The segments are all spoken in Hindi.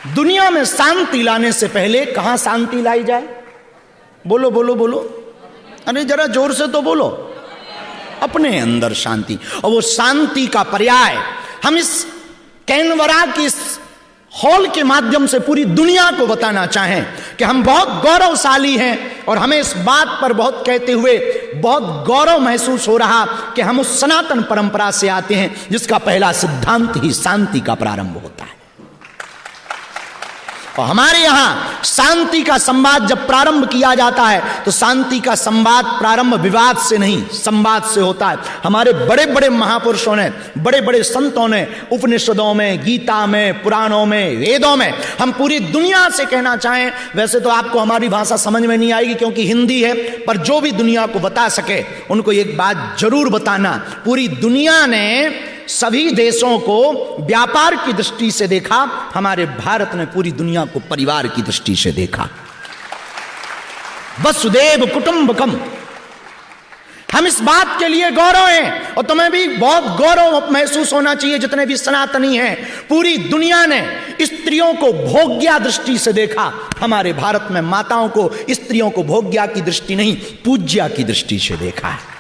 दुनिया में शांति लाने से पहले कहां शांति लाई जाए? बोलो बोलो बोलो, अरे जरा जोर से तो बोलो। अपने अंदर शांति। और वो शांति का पर्याय हम इस कैनवरा की इस हॉल के माध्यम से पूरी दुनिया को बताना चाहें कि हम बहुत गौरवशाली हैं, और हमें इस बात पर बहुत कहते हुए बहुत गौरव महसूस हो रहा कि हम उस सनातन परंपरा से आते हैं जिसका पहला सिद्धांत ही शांति का प्रारंभ होता है। और हमारे यहां शांति का संवाद जब प्रारंभ किया जाता है तो शांति का संवाद प्रारंभ विवाद से नहीं, संवाद से होता है। हमारे बड़े बड़े महापुरुषों ने, बड़े बड़े संतों ने उपनिषदों में, गीता में, पुराणों में, वेदों में, हम पूरी दुनिया से कहना चाहें, वैसे तो आपको हमारी भाषा समझ में नहीं आएगी क्योंकि हिंदी है, पर जो भी दुनिया को बता सके उनको एक बात जरूर बताना, पूरी दुनिया ने सभी देशों को व्यापार की दृष्टि से देखा, हमारे भारत ने पूरी दुनिया को परिवार की दृष्टि से देखा। वसुदेव कुटुंबकम। हम इस बात के लिए गौरव हैं, और तुम्हें भी बहुत गौरव महसूस होना चाहिए जितने भी सनातनी हैं। पूरी दुनिया ने स्त्रियों को भोग्या दृष्टि से देखा, हमारे भारत में माताओं को, स्त्रियों को भोग्या की दृष्टि नहीं, पूज्या की दृष्टि से देखा है।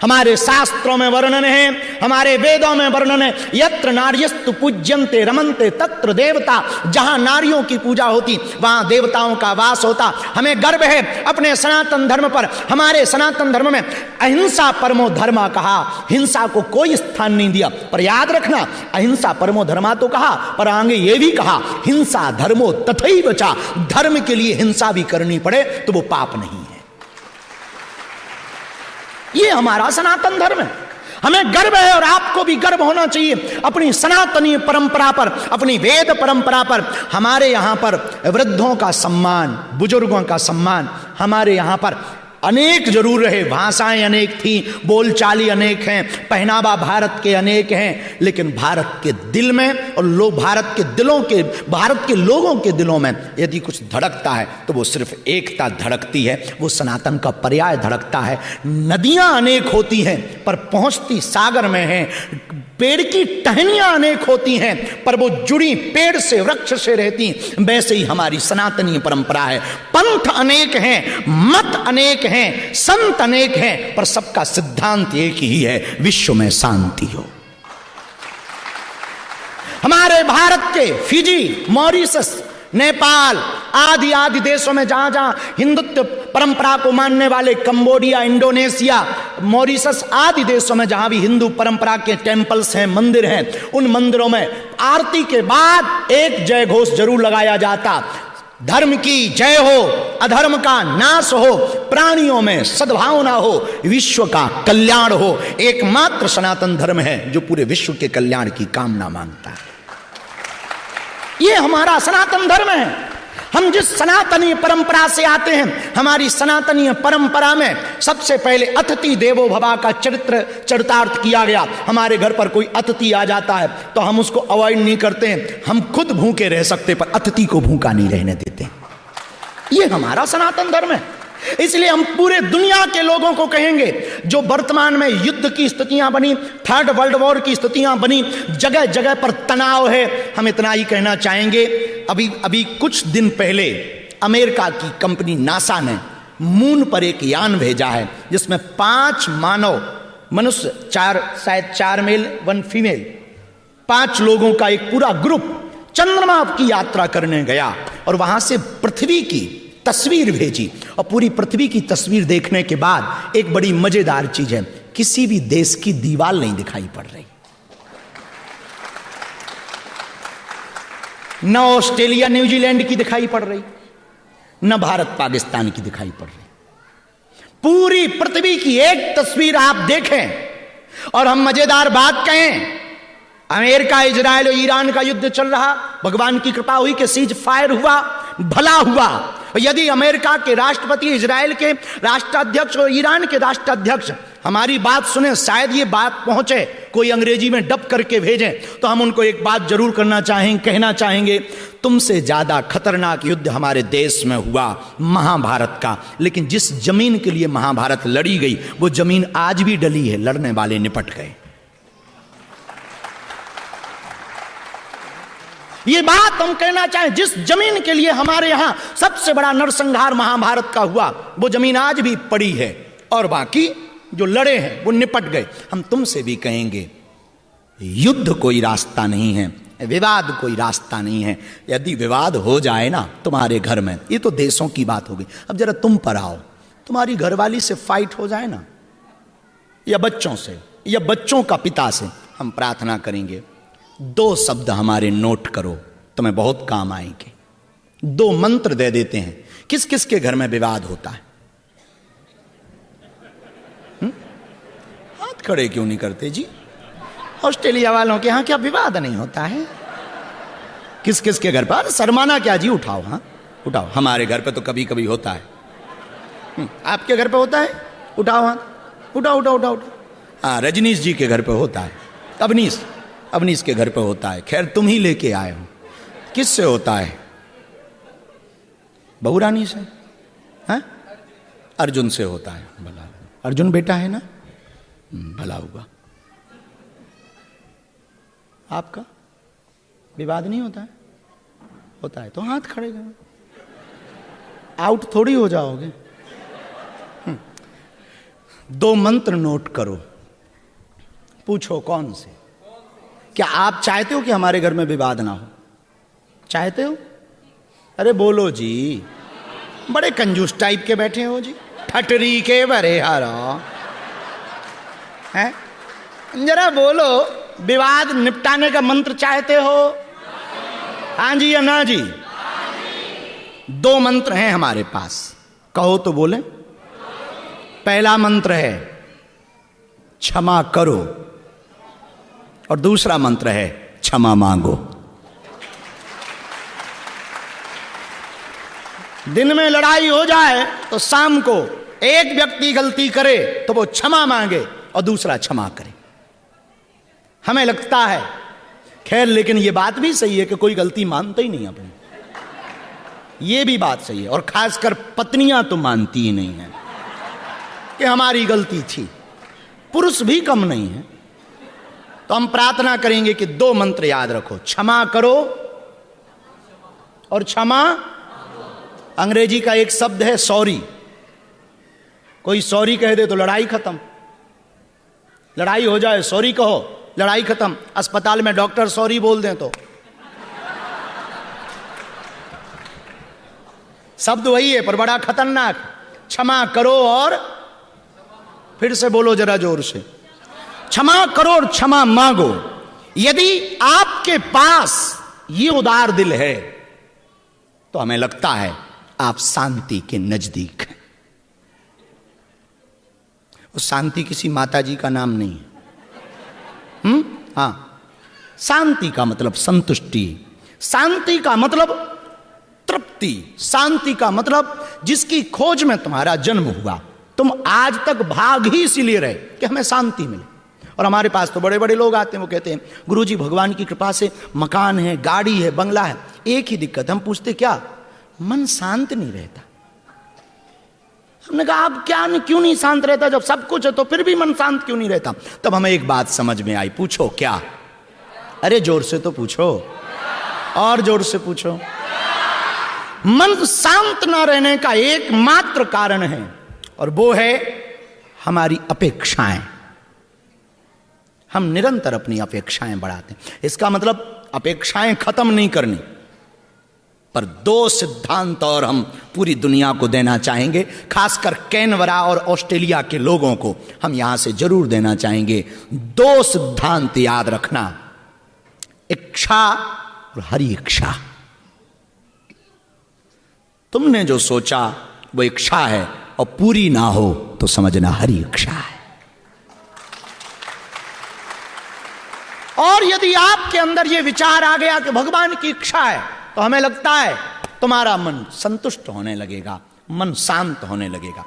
हमारे शास्त्रों में वर्णन है, हमारे वेदों में वर्णन है, यत्र नार्यस्तु पूज्यन्ते रमन्ते तत्र देवता। जहां नारियों की पूजा होती वहां देवताओं का वास होता। हमें गर्व है अपने सनातन धर्म पर। हमारे सनातन धर्म में अहिंसा परमो धर्मा कहा, हिंसा को कोई स्थान नहीं दिया। पर याद रखना, अहिंसा परमो धर्मा तो कहा, पर आगे ये भी कहा हिंसा धर्मो तथैव च। धर्म के लिए हिंसा भी करनी पड़े तो वो पाप नहीं है। ये हमारा सनातन धर्म है, हमें गर्व है, और आपको भी गर्व होना चाहिए अपनी सनातनी परंपरा पर, अपनी वेद परंपरा पर। हमारे यहां पर वृद्धों का सम्मान, बुजुर्गों का सम्मान हमारे यहां पर अनेक जरूर रहे, भाषाएं अनेक थी, बोलचाली अनेक हैं, पहनावा भारत के अनेक हैं, लेकिन भारत के दिल में और भारत के लोगों के दिलों में यदि कुछ धड़कता है तो वो सिर्फ एकता धड़कती है, वो सनातन का पर्याय धड़कता है। नदियां अनेक होती हैं पर पहुंचती सागर में हैं, पेड़ की टहनियां अनेक होती हैं पर वो जुड़ी पेड़ से, वृक्ष से रहती। वैसे ही हमारी सनातनी परंपरा है। पंथ अनेक हैं, मत अनेक हैं, संत अनेक हैं, पर सबका सिद्धांत एक ही है, विश्व में शांति हो। हमारे भारत के फिजी, मॉरिशस, नेपाल आदि देशों में जहां जहां हिंदुत्व परंपरा को मानने वाले, कंबोडिया, इंडोनेशिया, मॉरिशस आदि देशों में जहां भी हिंदू परंपरा के टेम्पल्स हैं, मंदिर हैं, उन मंदिरों में आरती के बाद एक जय घोष जरूर लगाया जाता। धर्म की जय हो, अधर्म का नाश हो, प्राणियों में सद्भावना हो, विश्व का कल्याण हो। एकमात्र सनातन धर्म है जो पूरे विश्व के कल्याण की कामना मांगता है। ये हमारा सनातन धर्म है। हम जिस सनातनी परंपरा से आते हैं, हमारी सनातनी परंपरा में सबसे पहले अतिथि देवो भव का चरितार्थ किया गया। हमारे घर पर कोई अतिथि आ जाता है तो हम उसको अवॉइड नहीं करते हैं, हम खुद भूखे रह सकते पर अतिथि को भूखा नहीं रहने देते। ये हमारा सनातन धर्म है। इसलिए हम पूरे दुनिया के लोगों को कहेंगे, जो वर्तमान में युद्ध की स्थितियां बनी, थर्ड वर्ल्ड वॉर की स्थितियां बनी, जगह जगह पर तनाव है, हम इतना ही कहना चाहेंगे। अभी कुछ दिन पहले अमेरिका की कंपनी नासा ने मून पर एक यान भेजा है जिसमें 5 मनुष्य, 4 मेल 1 फीमेल, 5 लोगों का एक पूरा ग्रुप चंद्रमा की यात्रा करने गया और वहां से पृथ्वी की तस्वीर भेजी। और पूरी पृथ्वी की तस्वीर देखने के बाद एक बड़ी मजेदार चीज है, किसी भी देश की दीवार नहीं दिखाई पड़ रही, न ऑस्ट्रेलिया न्यूजीलैंड की दिखाई पड़ रही, न भारत पाकिस्तान की दिखाई पड़ रही। पूरी पृथ्वी की एक तस्वीर आप देखें। और हम मजेदार बात कहें, अमेरिका, इजराइल और ईरान का युद्ध चल रहा, भगवान की कृपा हुई कि सीज फायर हुआ, भला हुआ। यदि अमेरिका के राष्ट्रपति, इजराइल के राष्ट्राध्यक्ष और ईरान के राष्ट्राध्यक्ष हमारी बात सुने, शायद ये बात पहुंचे, कोई अंग्रेजी में डब करके भेजें, तो हम उनको एक बात जरूर कहना चाहेंगे, तुमसे ज्यादा खतरनाक युद्ध हमारे देश में हुआ महाभारत का, लेकिन जिस जमीन के लिए महाभारत लड़ी गई वो जमीन आज भी डली है, लड़ने वाले निपट गए। ये बात हम कहना चाहें, जिस जमीन के लिए हमारे यहां सबसे बड़ा नरसंहार महाभारत का हुआ, वो जमीन आज भी पड़ी है, और बाकी जो लड़े हैं वो निपट गए। हम तुमसे भी कहेंगे, युद्ध कोई रास्ता नहीं है, विवाद कोई रास्ता नहीं है। यदि विवाद हो जाए ना तुम्हारे घर में, ये तो देशों की बात होगी, अब जरा तुम पर आओ, तुम्हारी घरवाली से फाइट हो जाए ना, या बच्चों से, या बच्चों का पिता से, हम प्रार्थना करेंगे 2 शब्द हमारे नोट करो, तुम्हें बहुत काम आएंगे। 2 मंत्र दे देते हैं। किस किस के घर में विवाद होता है? हाथ खड़े क्यों नहीं करते जी? ऑस्ट्रेलिया वालों के यहां क्या विवाद नहीं होता है? किस किस के घर पर? शर्माना क्या जी, उठाओ, हाँ उठाओ। हमारे घर पे तो कभी कभी होता है। आपके घर पे होता है? उठाओ हाथ, उठाओ उठाओ उठाओ। हाँ, रजनीश जी के घर पे होता है, अवनीश के घर पे होता है। खैर तुम ही लेके आए हो। किससे होता है? बहुरानी से, हैं? अर्जुन से होता है। भला अर्जुन बेटा है ना, भला हुआ। आपका विवाद नहीं होता है? होता है तो हाथ खड़े करो, आउट थोड़ी हो जाओगे। 2 मंत्र नोट करो, पूछो कौन से? क्या आप चाहते हो कि हमारे घर में विवाद ना हो? चाहते हो? अरे बोलो जी, बड़े कंजूस टाइप के बैठे हो जी, ठटरी के बरे हारो हैं। जरा बोलो, विवाद निपटाने का मंत्र चाहते हो? हाँ जी या ना जी? 2 मंत्र हैं हमारे पास, कहो तो बोले। पहला मंत्र है क्षमा करो, और दूसरा मंत्र है क्षमा मांगो। दिन में लड़ाई हो जाए तो शाम को एक व्यक्ति गलती करे तो वो क्षमा मांगे और दूसरा क्षमा करे। हमें लगता है, खैर लेकिन ये बात भी सही है कि कोई गलती मानता ही नहीं अपनी, ये भी बात सही है। और खासकर पत्नियां तो मानती ही नहीं है कि हमारी गलती थी, पुरुष भी कम नहीं है। तो हम प्रार्थना करेंगे कि 2 मंत्र याद रखो, क्षमा करो और क्षमा। अंग्रेजी का एक शब्द है सॉरी। कोई सॉरी कह दे तो लड़ाई खत्म, लड़ाई हो जाए सॉरी कहो, लड़ाई खत्म। अस्पताल में डॉक्टर सॉरी बोल दें तो शब्द वही है पर बड़ा खतरनाक। क्षमा करो और फिर से बोलो जरा जोर से, क्षमा करो और क्षमा मांगो। यदि आपके पास ये उदार दिल है तो हमें लगता है आप शांति के नजदीक हैं। उस शांति किसी माता जी का नाम नहीं है। हाँ, शांति का मतलब संतुष्टि, शांति का मतलब तृप्ति, शांति का मतलब जिसकी खोज में तुम्हारा जन्म हुआ। तुम आज तक भाग ही इसीलिए रहे कि हमें शांति मिले। और हमारे पास तो बड़े बड़े लोग आते हैं, वो कहते हैं गुरुजी भगवान की कृपा से मकान है, गाड़ी है, बंगला है, एक ही दिक्कत। हम पूछते क्या? मन शांत नहीं रहता। हमने कहा आप क्यों नहीं शांत रहता? जब सब कुछ है तो फिर भी मन शांत क्यों नहीं रहता? तब हमें एक बात समझ में आई। पूछो क्या? अरे जोर से तो पूछो, और जोर से पूछो। मन शांत न रहने का एकमात्र कारण है, और वो है हमारी अपेक्षाएं। हम निरंतर अपनी अपेक्षाएं बढ़ाते हैं। इसका मतलब अपेक्षाएं खत्म नहीं करनी, पर 2 सिद्धांत और हम पूरी दुनिया को देना चाहेंगे, खासकर कैनवरा और ऑस्ट्रेलिया के लोगों को हम यहां से जरूर देना चाहेंगे। 2 सिद्धांत याद रखना, इच्छा और हरि इच्छा। तुमने जो सोचा वो इच्छा है, और पूरी ना हो तो समझना हरि इच्छा है। और यदि आपके अंदर ये विचार आ गया कि भगवान की इच्छा है, तो हमें लगता है तुम्हारा मन संतुष्ट होने लगेगा, मन शांत होने लगेगा।